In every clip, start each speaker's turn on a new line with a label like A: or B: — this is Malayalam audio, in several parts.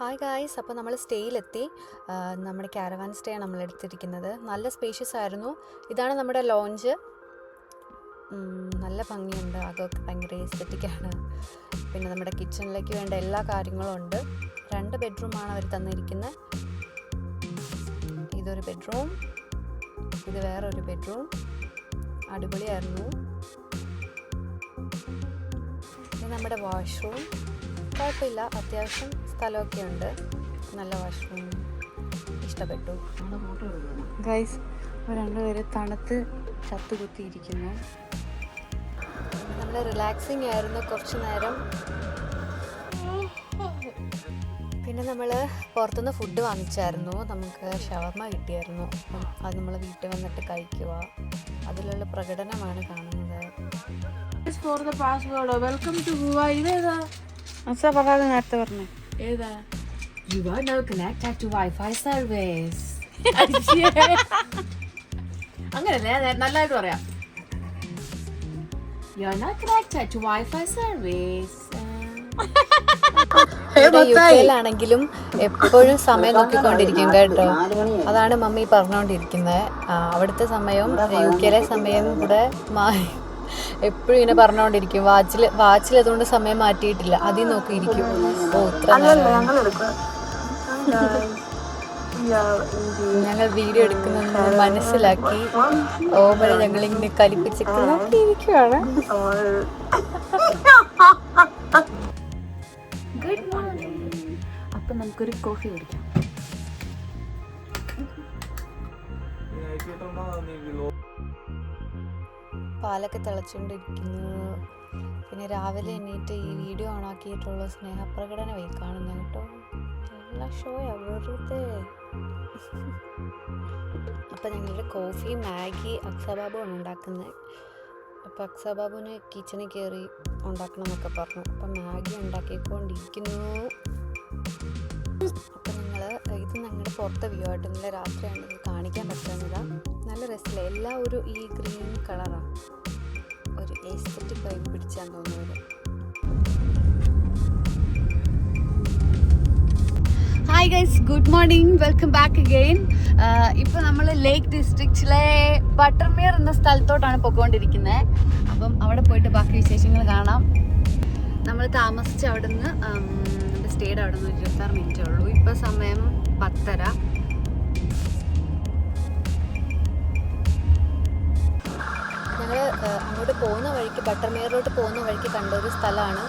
A: ഹായ് ഗായ്സ്, അപ്പോൾ നമ്മൾ സ്റ്റേയിലെത്തി. നമ്മുടെ കാരവാൻ സ്റ്റേ ആണ് നമ്മൾ എടുത്തിരിക്കുന്നത്. നല്ല സ്പേഷ്യസ് ആയിരുന്നു. ഇതാണ് നമ്മുടെ ലോഞ്ച്. നല്ല ഭംഗിയുണ്ട്, അതൊക്കെ ഭയങ്കര എസ്തെറ്റിക്കാണ്. പിന്നെ നമ്മുടെ കിച്ചണിലേക്ക് വേണ്ട എല്ലാ കാര്യങ്ങളും ഉണ്ട്. 2 ബെഡ്റൂമാണ് അവർ തന്നിരിക്കുന്നത്. ഇതൊരു ബെഡ്റൂം, ഇത് വേറൊരു ബെഡ്റൂം. അടിപൊളിയായിരുന്നു. ഇത് നമ്മുടെ വാഷ്റൂം. കുഴപ്പമില്ല, അത്യാവശ്യം സ്ഥലമൊക്കെ ഉണ്ട്. നല്ല വാഷ്റൂം, ഇഷ്ടപ്പെട്ടു. ഗൈസ്, 2 പേര് തണുത്ത് ചത്തുകുത്തിയിരിക്കുന്നു. നല്ല റിലാക്സിങ് ആയിരുന്നു കുറച്ച് നേരം. പിന്നെ നമ്മൾ പുറത്തുനിന്ന് ഫുഡ് വാങ്ങിച്ചായിരുന്നു. നമുക്ക് ഷവർമ കിട്ടിയായിരുന്നു. അപ്പം അത് നമ്മൾ വീട്ടിൽ വന്നിട്ട് കഴിക്കുക. അതിലുള്ള പ്രകടനമാണ് കാണുന്നത്.
B: For the password, welcome to Goa. ഇതേതാ
A: പറയാതെ നേരത്തെ പറഞ്ഞു.
B: ഏതാ?
C: You are now connected to Wi-Fi service.
B: അങ്ങനല്ലേ, നല്ലതായിട്ട് പറയാം.
C: You are not connected to Wi-Fi service.
A: യുകെയിലാണെങ്കിലും എപ്പോഴും സമയം നോക്കിക്കൊണ്ടിരിക്കും കേട്ടോ. അതാണ് മമ്മി പറഞ്ഞുകൊണ്ടിരിക്കുന്നത്. അവിടുത്തെ സമയം യുകെയിലെ സമയം കൂടെ എപ്പോഴും ഇങ്ങനെ പറഞ്ഞുകൊണ്ടിരിക്കും. വാച്ചിൽ അതുകൊണ്ട് സമയം മാറ്റിയിട്ടില്ല, അതിൽ നോക്കിയിരിക്കും. ഞങ്ങൾ വീഡിയോ എടുക്കുന്നെന്ന് മനസ്സിലാക്കി ഓമന ഞങ്ങളിങ്ങനെ കലിപ്പിച്ചിട്ട് നോക്കിയിരിക്കുവാണ്.
C: Good morning. അപ്പൊ നമുക്കൊരു കോഫി കുടിക്കാം.
A: പാലൊക്കെ തിളച്ചുകൊണ്ടിരിക്കുന്നു. പിന്നെ രാവിലെ എണീറ്റ് ഈ വീഡിയോ ഓണാക്കിയിട്ടുള്ള സ്നേഹപ്രകടനമായി കാണുന്ന കേട്ടോ. നല്ല ഷോയാ വെറുതെ. അപ്പം ഞങ്ങളുടെ കോഫി മാഗി അക്സബാബുവാണ് ഉണ്ടാക്കുന്നത്. അപ്പം അക്സബാബുവിന് കിച്ചണിൽ കയറി ഉണ്ടാക്കണം എന്നൊക്കെ പറഞ്ഞു. അപ്പം മാഗി ഉണ്ടാക്കിക്കൊണ്ടിരിക്കുന്നു. അപ്പം ഇത് ഞങ്ങളുടെ പുറത്തെ വ്യൂ ആയിട്ട് നല്ല രാത്രിയാണെങ്കിൽ കാണിക്കാൻ പറ്റുന്നതാണ്. നല്ല രസമില്ല, എല്ലാം ഒരു ഈ ഗ്രീൻ കളറാണ്. ഒരു എസ്തെറ്റിക് വൈബ് പിടിച്ചാന്ന് തോന്നുന്നത്. Hi guys, good morning, welcome back again. ഇപ്പോൾ നമ്മൾ ലേക്ക് ഡിസ്ട്രിക്റ്റിലെ ബട്ടർമിയർ എന്ന സ്ഥലത്തോട്ടാണ് പോയിക്കൊണ്ടിരിക്കുന്നത്. അപ്പം അവിടെ പോയിട്ട് ബാക്കി വിശേഷങ്ങൾ കാണാം. നമ്മൾ താമസിച്ച അവിടെ നിന്ന് നമ്മുടെ സ്റ്റേയുടെ അവിടെ നിന്ന് 26 മിനിറ്റേ ഉള്ളൂ. ഇപ്പോൾ സമയം 10:30. ഞങ്ങൾ അങ്ങോട്ട് പോകുന്ന വഴിക്ക്, ബട്ടർമിയറിലോട്ട് പോകുന്ന വഴിക്ക് കണ്ട ഒരു സ്ഥലമാണ്.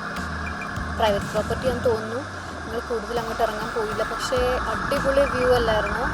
A: പ്രൈവറ്റ് പ്രോപ്പർട്ടി എന്ന് തോന്നുന്നു. ഞങ്ങൾ കൂടുതൽ അങ്ങോട്ട് ഇറങ്ങാൻ പോയില്ല, പക്ഷേ അടിപൊളി വ്യൂ അല്ലായിരുന്നു.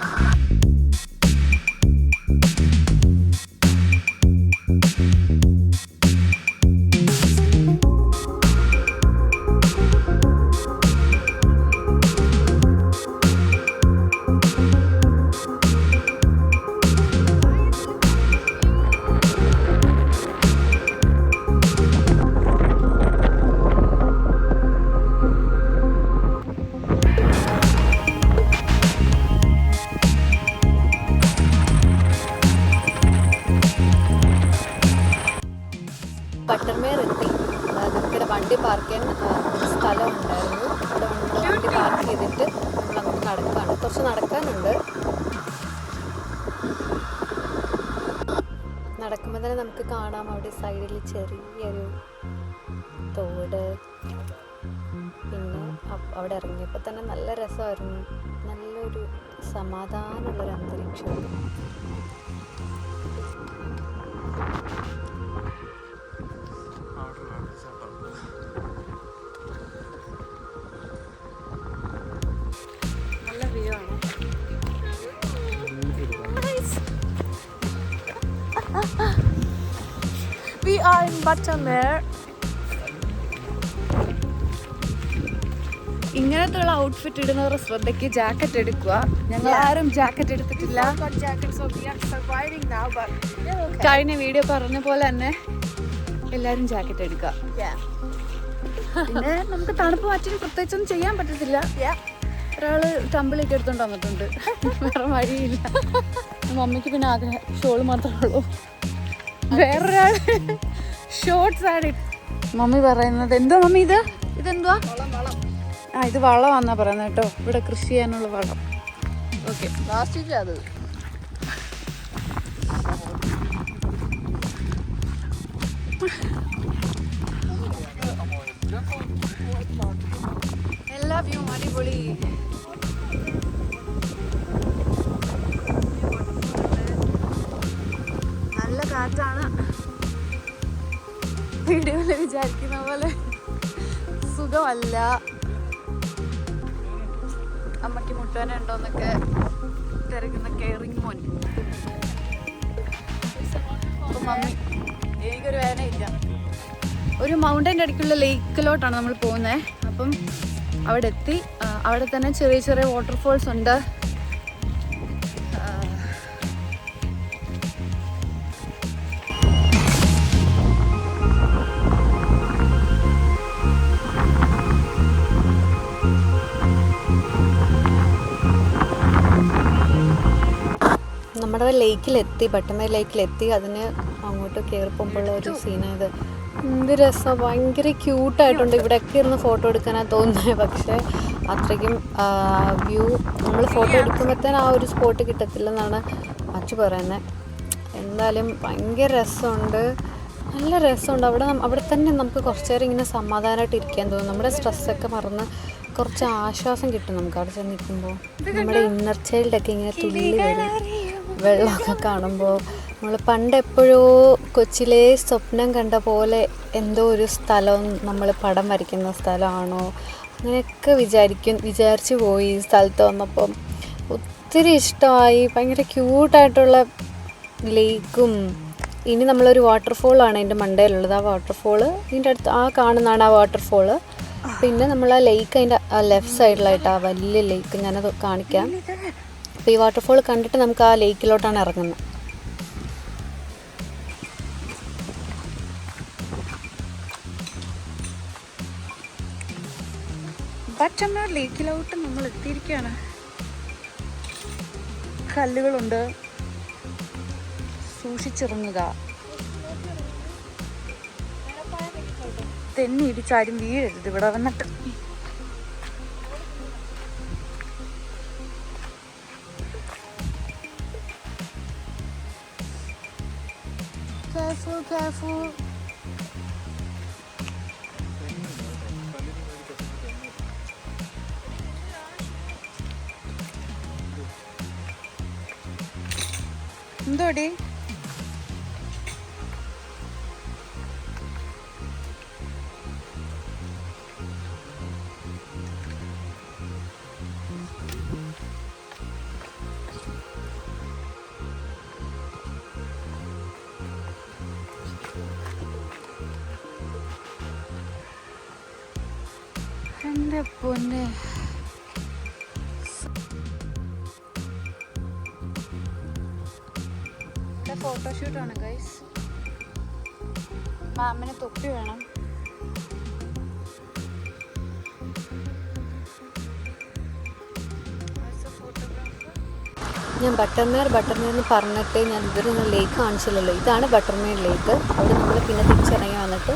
A: ബട്ടർമിയർ എത്തി. നമുക്കിവിടെ വണ്ടി പാർക്ക് ചെയ്യാൻ സ്ഥലം ഉണ്ടായിരുന്നു. അവിടെ നമ്മൾ വണ്ടി പാർക്ക് ചെയ്തിട്ട് നമ്മൾ അങ്ങോട്ട് നടക്കുകയാണ്. കുറച്ച് നടക്കാനുണ്ട്. നടക്കുമ്പോൾ തന്നെ നമുക്ക് കാണാം അവിടെ സൈഡിൽ ചെറിയൊരു തോട്. പിന്നെ അവിടെ ഇറങ്ങിയപ്പോൾ തന്നെ നല്ല രസമായിരുന്നു. നല്ലൊരു സമാധാനമുള്ളൊരു അന്തരീക്ഷം. നല്ല വ്യൂ ആണ്.
B: We are in Buttermere.
A: ഇങ്ങനത്തുള്ള ഔട്ട്ഫിറ്റ് ഇടുന്നവരുടെ ശ്രദ്ധയ്ക്ക് ജാക്കറ്റ് എടുക്കുക. ഞങ്ങൾ ആരും ജാക്കറ്റ് എടുത്തിട്ടില്ല. കഴിഞ്ഞ വീഡിയോ പറഞ്ഞ പോലെ തന്നെ എല്ലാവരും ജാക്കറ്റ് എടുക്കുക. പിന്നെ നമുക്ക് തണുപ്പ് മാറ്റി പ്രത്യേകിച്ചൊന്നും ചെയ്യാൻ പറ്റത്തില്ല. ഒരാള് ടമ്പിളൊക്കെ എടുത്തോണ്ട് വന്നിട്ടുണ്ട്. വേറെ വഴിയില്ല. മമ്മിക്ക് പിന്നെ ആകെ ഷോള് മാത്രമേ ഉള്ളൂ. വേറൊരാള് ഷോർട്സ് ആണ്. മമ്മി പറയുന്നത് എന്തോ മമ്മി ഇതെന്തുവാ? ആ ഇത് വളമാണെന്നാ പറയുന്നത് കേട്ടോ, ഇവിടെ കൃഷി ചെയ്യാനുള്ള വളം. ഓക്കെ, പ്ലാസ്റ്റിക് അത്. എല്ലാ വ്യൂവും അടിപൊളി. നല്ല കാറ്റാണ്. വീഡിയോയിൽ വിചാരിക്കുന്ന പോലെ സുഖമല്ല. അമ്മയ്ക്ക് മുട്ടുവേന ഉണ്ടോന്നൊക്കെ തിരക്കുന്ന കെയറിങ് മോൻ. അപ്പം മമ്മി എനിക്കൊരു വേനയില്ല. ഒരു മൗണ്ടൻ്റെ അടുക്കുള്ള ലേക്കിലോട്ടാണ് നമ്മൾ പോകുന്നത്. അപ്പം അവിടെ എത്തി. അവിടെ തന്നെ ചെറിയ ചെറിയ വാട്ടർഫോൾസ് ഉണ്ട്. നമ്മുടെ ലേക്കിലെത്തി, ബട്ടർമേർ ലേക്കിലെത്തി. അതിന് അങ്ങോട്ട് കയറി പോകുമ്പോഴുള്ള ഒരു സീനായത് എന്ത് രസം, ഭയങ്കര ക്യൂട്ടായിട്ടുണ്ട്. ഇവിടെയൊക്കെ ഇരുന്ന് ഫോട്ടോ എടുക്കാനാണ് തോന്നുന്നത്. പക്ഷേ അത്രയ്ക്കും വ്യൂ നമ്മൾ ഫോട്ടോ എടുക്കുമ്പോഴത്തേന് ആ ഒരു സ്പോട്ട് കിട്ടത്തില്ലെന്നാണ് അച്ചു പറയുന്നത്. എന്തായാലും ഭയങ്കര രസമുണ്ട്, നല്ല രസമുണ്ട്. അവിടെ തന്നെ നമുക്ക് കുറച്ച് നേരം ഇങ്ങനെ സമാധാനമായിട്ട് ഇരിക്കാൻ തോന്നും. നമ്മുടെ സ്ട്രെസ്സൊക്കെ മറന്ന് കുറച്ച് ആശ്വാസം കിട്ടും നമുക്ക് അവിടെ ചെന്ന് നിൽക്കുമ്പോൾ. നമ്മുടെ ഇന്നർ ചൈൽഡൊക്കെ ഇങ്ങനെ തുള്ളി വരും വെള്ളമൊക്കെ കാണുമ്പോൾ. നമ്മൾ പണ്ട് എപ്പോഴോ കൊച്ചിലെ സ്വപ്നം കണ്ട പോലെ എന്തോ ഒരു സ്ഥലം, നമ്മൾ പടം വരയ്ക്കുന്ന സ്ഥലമാണോ അങ്ങനെയൊക്കെ വിചാരിച്ചു പോയി. ഈ സ്ഥലത്ത് വന്നപ്പം ഒത്തിരി ഇഷ്ടമായി. ഭയങ്കര ക്യൂട്ടായിട്ടുള്ള ലേക്കും. ഇനി നമ്മളൊരു വാട്ടർഫോളാണ് അതിൻ്റെ മണ്ടയിലുള്ളത്. ആ വാട്ടർഫോള് ഇതിൻ്റെ അടുത്ത് ആ കാണുന്നതാണ് ആ വാട്ടർഫോള്. പിന്നെ നമ്മൾ ആ ലേക്ക് അതിൻ്റെ ആ ലെഫ്റ്റ് സൈഡിലായിട്ട് ആ വലിയ ലേക്ക് ഞാനത് കാണിക്കാം. അപ്പോൾ ഈ വാട്ടർഫോൾ കണ്ടിട്ട് നമുക്ക് ആ ലേക്കിലോട്ടാണ് ഇറങ്ങുന്നത്. ബട്ടർമേർ ലേക്കിലോട്ട് നമ്മൾ എത്തിയിരിക്കുകയാണ്. കല്ലുകളുണ്ട്, സൂക്ഷിച്ചിറങ്ങുക. തെന്നി ഇടിച്ചാരും വീഴരുത് ഇവിടെ വന്നിട്ട്. Careful, careful. എന്തോടി എൻ്റെ പൊന്നെ. ഫോട്ടോഷൂട്ടാണ് ഗൈസ്. മാമിന് തൊപ്പി വേണം. ഞാൻ ബട്ടർമേർ എന്ന് പറഞ്ഞിട്ട് ഞാൻ ഇതൊന്നും ലേക്ക് കാണിച്ചില്ലല്ലോ. ഇതാണ് ബട്ടർമേർ ലേക്ക്. അവിടെ നമ്മൾ പിന്നെ തിരിച്ചിറങ്ങി വന്നിട്ട്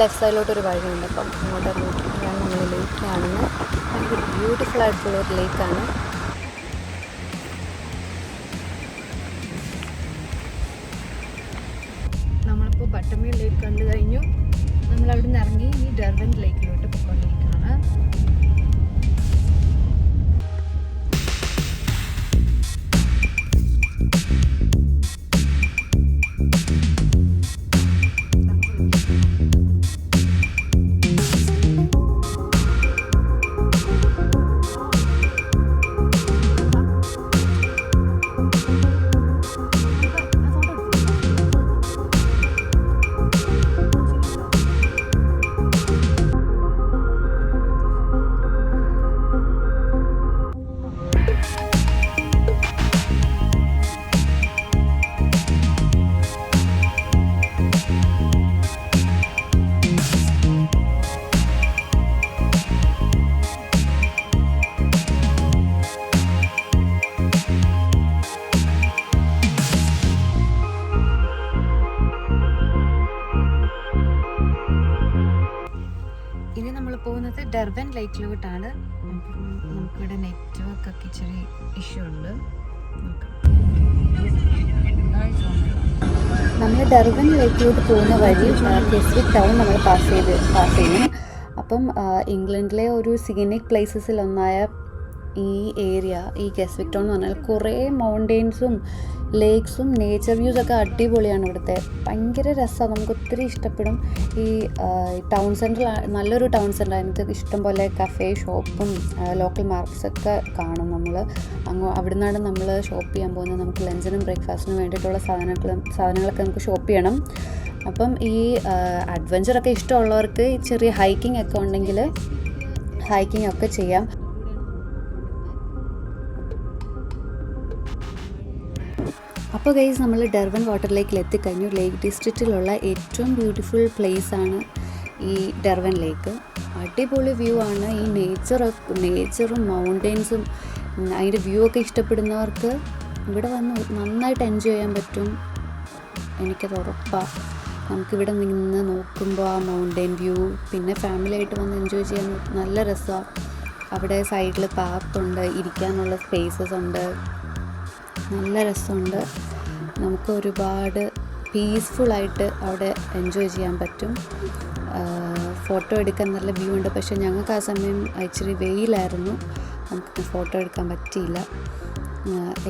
A: ലെഫ്റ്റ് സൈഡിലോട്ടൊരു വഴിയുണ്ട്. അപ്പം അങ്ങോട്ട് ഇറങ്ങിയിട്ടാണ് നമ്മൾ ലേക്ക് കാണുന്നത്. ഭയങ്കര ബ്യൂട്ടിഫുൾ ആയിട്ടുള്ളൊരു ലേക്കാണ്. നമ്മളിപ്പോൾ ബട്ടർമേർ ലേക്ക് കണ്ടു കഴിഞ്ഞു. നമ്മളവിടെ നിന്ന് ഇറങ്ങി ഈ ഡെർവൻ ലേക്കിലോട്ട് പോയിക്കൊണ്ടിരിക്കുകയാണ്. പോകുന്നത് ഡർബൻ ലേക്കിലോട്ടാണ്. നമുക്കിവിടെ നെറ്റ്വർക്ക് ഒക്കെ ഇച്ചിരി ഇഷ്യൂ ഉണ്ട്. നമ്മൾ ഡർബൻ ലേക്കിലോട്ട് പോകുന്ന വഴി കെസ്വിക് ടൗൺ നമ്മൾ പാസ് ചെയ്യും. അപ്പം ഇംഗ്ലണ്ടിലെ ഒരു സീനിക് പ്ലേസസിലൊന്നായ ഈ ഏരിയ, ഈ കെസ്വിക് ടൗൺ എന്ന് പറഞ്ഞാൽ കുറേ മൗണ്ടെയ്ൻസും ലേക്സും നേച്ചർ വ്യൂസൊക്കെ അടിപൊളിയാണ്. ഇവിടുത്തെ ഭയങ്കര രസമാണ്, നമുക്ക് ഒത്തിരി ഇഷ്ടപ്പെടും. ഈ ടൗൺ സെൻറ്ററിൽ നല്ലൊരു ടൗൺ സെൻറ്റർ, അതിനകത്ത് ഇഷ്ടംപോലെ കഫേ ഷോപ്പും ലോക്കൽ മാർക്കറ്റ്സൊക്കെ കാണും. നമ്മൾ അവിടെ നിന്നാണ് നമ്മൾ ഷോപ്പ് ചെയ്യാൻ പോകുന്നത്. നമുക്ക് ലഞ്ചിനും ബ്രേക്ക്ഫാസ്റ്റിനും വേണ്ടിയിട്ടുള്ള സാധനങ്ങളൊക്കെ നമുക്ക് ഷോപ്പ് ചെയ്യണം. അപ്പം ഈ അഡ്വഞ്ചറൊക്കെ ഇഷ്ടമുള്ളവർക്ക് ചെറിയ ഹൈക്കിംഗ് ഒക്കെ ഉണ്ടെങ്കിൽ ഹൈക്കിംഗ് ഒക്കെ ചെയ്യാം. അപ്പോൾ ഗൈസ്, നമ്മൾ ഡർബൻ വാട്ടർ ലേക്കിൽ എത്തിക്കഴിഞ്ഞു. ലേക്ക് ഡിസ്ട്രിക്റ്റിലുള്ള ഏറ്റവും ബ്യൂട്ടിഫുൾ പ്ലേസാണ് ഈ ഡർബൻ ലേക്ക്. അടിപൊളി വ്യൂ ആണ്. ഈ നേച്ചറും മൗണ്ടെയ്ൻസും അതിൻ്റെ വ്യൂ ഒക്കെ ഇഷ്ടപ്പെടുന്നവർക്ക് ഇവിടെ വന്ന് നന്നായിട്ട് എൻജോയ് ചെയ്യാൻ പറ്റും. എനിക്കത് ഉറപ്പാണ്. നമുക്കിവിടെ നിന്ന് നോക്കുമ്പോൾ ആ മൗണ്ടെയ്ൻ വ്യൂ, പിന്നെ ഫാമിലിയായിട്ട് വന്ന് എൻജോയ് ചെയ്യാൻ നല്ല രസമാണ്. അവിടെ സൈഡിൽ പാർക്കുണ്ട്, ഇരിക്കാനുള്ള സ്പേസസ് ഉണ്ട്, നല്ല രസമുണ്ട്. നമുക്ക് ഒരുപാട് പീസ്ഫുള്ളായിട്ട് അവിടെ എൻജോയ് ചെയ്യാൻ പറ്റും. ഫോട്ടോ എടുക്കാൻ നല്ല വ്യൂ ഉണ്ട്. പക്ഷേ ഞങ്ങൾക്ക് ആ സമയം ഇച്ചിരി വെയിലായിരുന്നു, നമുക്ക് ഫോട്ടോ എടുക്കാൻ പറ്റിയില്ല.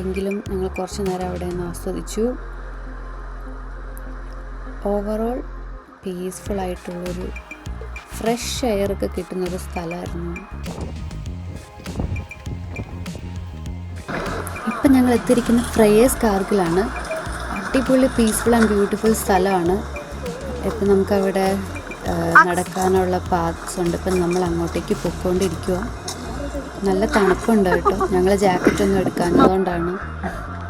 A: എങ്കിലും ഞങ്ങൾ കുറച്ച് നേരം അവിടെ നിന്ന് ആസ്വദിച്ചു. ഓവറോൾ പീസ്ഫുള്ളായിട്ടുള്ളൊരു ഫ്രഷ് എയറൊക്കെ കിട്ടുന്നൊരു സ്ഥലമായിരുന്നു. ഇപ്പം ഞങ്ങൾ എത്തിയിരിക്കുന്ന ഫ്രയേഴ്സ് കാർഗിലാണ്. അടിപൊളി പീസ്ഫുൾ ആൻഡ് ബ്യൂട്ടിഫുൾ സ്ഥലമാണ്. ഇപ്പം നമുക്കവിടെ നടക്കാനുള്ള പാത്സ് ഉണ്ട്. ഇപ്പം നമ്മൾ അങ്ങോട്ടേക്ക് പൊയ്ക്കൊണ്ടിരിക്കുക. നല്ല തണുപ്പുണ്ട് കേട്ടോ, ഞങ്ങൾ ജാക്കറ്റൊന്നും എടുക്കാഞ്ഞതുകൊണ്ടാണ്.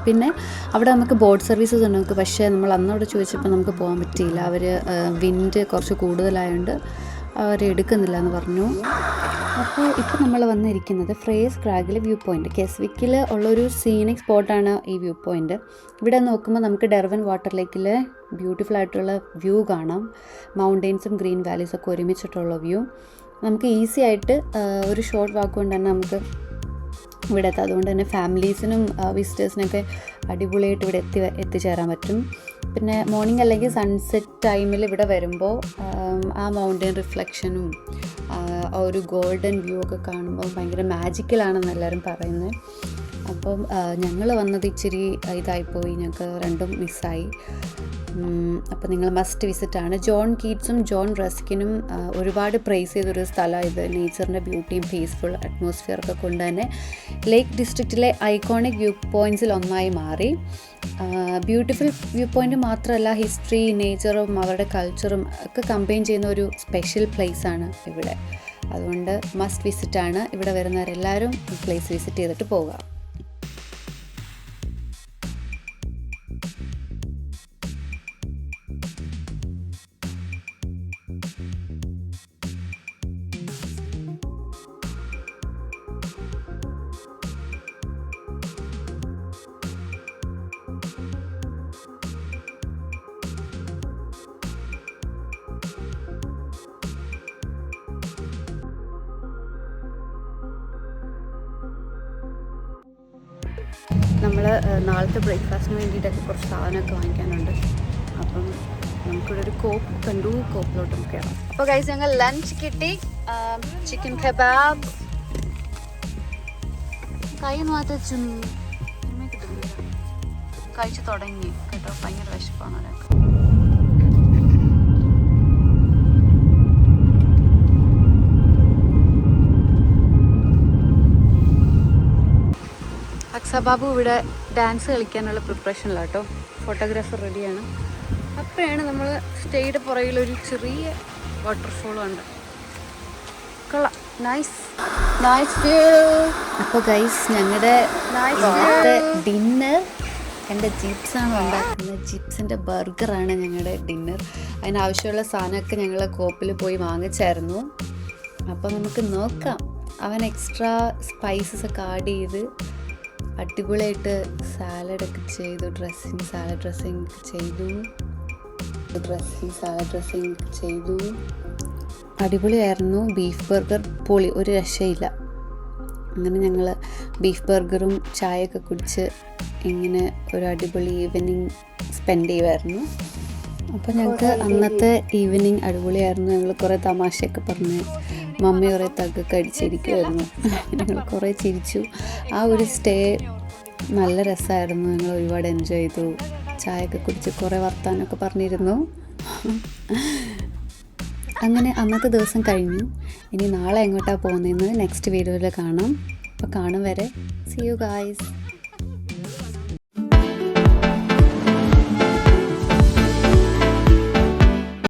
A: പിന്നെ അവിടെ നമുക്ക് ബോട്ട് സർവീസസ് ഉണ്ട് നമുക്ക്, പക്ഷേ നമ്മൾ അന്നോട് ചോദിച്ചപ്പോൾ നമുക്ക് പോകാൻ പറ്റിയില്ല. അവർ വിൻഡ് കുറച്ച് കൂടുതലായതുകൊണ്ട് അവർ എടുക്കുന്നില്ല എന്ന് പറഞ്ഞു. അപ്പോൾ ഇപ്പോൾ നമ്മൾ വന്നിരിക്കുന്നത് ഫ്രയേഴ്സ് ക്രാഗിലെ വ്യൂ പോയിൻറ്റ്. കെസ്വിക്കിൽ ഉള്ളൊരു സീനിക് സ്പോട്ടാണ് ഈ വ്യൂ പോയിൻറ്റ്. ഇവിടെ നോക്കുമ്പോൾ നമുക്ക് ഡർബൻ വാട്ടർ ലേക്കിൽ ബ്യൂട്ടിഫുൾ ആയിട്ടുള്ള വ്യൂ കാണാം. മൗണ്ടെയ്ൻസും ഗ്രീൻ വാലീസൊക്കെ ഒരുമിച്ചിട്ടുള്ള വ്യൂ. നമുക്ക് ഈസി ആയിട്ട് ഒരു ഷോർട്ട് വാക്ക് കൊണ്ട് തന്നെ നമുക്ക് ഇവിടെ എത്താം. അതുകൊണ്ട് തന്നെ ഫാമിലീസിനും വിസിറ്റേഴ്സിനൊക്കെ അടിപൊളിയായിട്ട് ഇവിടെ എത്തിച്ചേരാൻ പറ്റും. പിന്നെ മോർണിംഗ് അല്ലെങ്കിൽ സൺസെറ്റ് ടൈമിൽ ഇവിടെ വരുമ്പോൾ ആ മൗണ്ടെയ്ൻ റിഫ്ലക്ഷനും ഒരു ഗോൾഡൻ വ്യൂ ഒക്കെ കാണുമ്പോൾ ഭയങ്കര മാജിക്കലാണെന്ന് എല്ലാവരും പറയുന്നത്. അപ്പം ഞങ്ങൾ വന്നത് ഇച്ചിരി ഇതായിപ്പോയി, ഞങ്ങൾക്ക് രണ്ടും മിസ്സായി. അപ്പോൾ നിങ്ങൾ മസ്റ്റ് വിസിറ്റാണ്. ജോൺ കീറ്റ്സും ജോൺ റസ്കിനും ഒരുപാട് പ്രൈസ് ചെയ്തൊരു സ്ഥലമാണ് ഇത്. നേച്ചറിൻ്റെ ബ്യൂട്ടിയും പീസ്ഫുൾ അറ്റ്മോസ്ഫിയറൊക്കെ കൊണ്ട് തന്നെ ലേക്ക് ഡിസ്ട്രിക്റ്റിലെ ഐക്കോണിക് വ്യൂ പോയിൻറ്റ്സിൽ ഒന്നായി മാറി. ബ്യൂട്ടിഫുൾ വ്യൂ പോയിൻ്റ് മാത്രമല്ല, ഹിസ്റ്ററി, നേച്ചറും അവരുടെ കൾച്ചറും ഒക്കെ കമ്പൈൻ ചെയ്യുന്ന ഒരു സ്പെഷ്യൽ പ്ലേസാണ് ഇവിടെ. അതുകൊണ്ട് മസ്റ്റ് വിസിറ്റാണ്. ഇവിടെ വരുന്നവരെല്ലാവരും ഈ പ്ലേസ് വിസിറ്റ് ചെയ്തിട്ട് പോവുക. നമ്മൾ നാളത്തെ ബ്രേക്ക്ഫാസ്റ്റിന് വേണ്ടിയിട്ടൊക്കെ കുറച്ച് സാധനമൊക്കെ വാങ്ങിക്കാനുണ്ട്. അപ്പം നമുക്കിവിടെ ഒരു കോപ്പ് കണ്ടു, കോപ്പിലോട്ട് നമുക്ക് കയറാം. അപ്പോൾ ഗൈസ്, ഞങ്ങൾ ലഞ്ച് കിട്ടി. ചിക്കൻ കബാബ് കൈ മാത്രം കിട്ടുന്നില്ല, കഴിച്ച് തുടങ്ങി കേട്ടോ. ഭയങ്കര വിശപ്പാണ് ഒരാൾക്ക്. അക്സബാബു ഇവിടെ ഡാൻസ് കളിക്കാനുള്ള പ്രിപ്പറേഷനിലാണ് കേട്ടോ. ഫോട്ടോഗ്രാഫർ റെഡിയാണ്. അപ്പോഴാണ് നമ്മൾ സ്റ്റേയുടെ പുറകിലൊരു ചെറിയ വാട്ടർഫോളും ഉണ്ട്. കൊള്ളാം, നൈസ് വ്യൂ. അപ്പോൾ ഗൈസ്, ഞങ്ങളുടെ ഡിന്നർ എൻ്റെ ജിപ്സാണ് ഉണ്ടാക്കുന്നത്. ജിപ്സിൻ്റെ ബർഗറാണ് ഞങ്ങളുടെ ഡിന്നർ. അതിനാവശ്യമുള്ള സാധനമൊക്കെ ഞങ്ങൾ കോപ്പിൽ പോയി വാങ്ങിച്ചായിരുന്നു. അപ്പോൾ നമുക്ക് നോക്കാം. അവൻ എക്സ്ട്രാ സ്പൈസസ് ഒക്കെ ആഡ് ചെയ്ത് അടിപൊളിയായിട്ട് സാലഡൊക്കെ ചെയ്തു, സാലഡ് ഡ്രസ്സിങ് ചെയ്തു. ഡ്രസ്സിങ് ചെയ്തു. അടിപൊളിയായിരുന്നു. ബീഫ് ബർഗർ പൊളി, ഒരു രക്ഷയില്ല. അങ്ങനെ ഞങ്ങൾ ബീഫ് ബർഗറും ചായയൊക്കെ കുടിച്ച് ഇങ്ങനെ ഒരു അടിപൊളി ഈവനിങ് സ്പെൻഡ് ചെയ്യുമായിരുന്നു. അപ്പോൾ ഞങ്ങൾക്ക് അന്നത്തെ ഈവനിങ് അടിപൊളിയായിരുന്നു. ഞങ്ങൾ കുറേ തമാശയൊക്കെ പറഞ്ഞ് മമ്മി കുറേ തഗ്ഗൊക്കെ അടിച്ചിരിക്കുമായിരുന്നു. ഞങ്ങൾ കുറേ ചിരിച്ചു. ആ ഒരു സ്റ്റേ നല്ല രസമായിരുന്നു. ഞങ്ങൾ ഒരുപാട് എൻജോയ് ചെയ്തു. ചായയൊക്കെ കുടിച്ച് കുറേ വർത്താനമൊക്കെ പറഞ്ഞിരുന്നു. അങ്ങനെ അന്നത്തെ ദിവസം കഴിഞ്ഞു. ഇനി നാളെ എങ്ങോട്ടാണ് പോകുന്നതെന്ന് നെക്സ്റ്റ് വീഡിയോയിൽ കാണാം. അപ്പോൾ കാണും വരെ see you guys.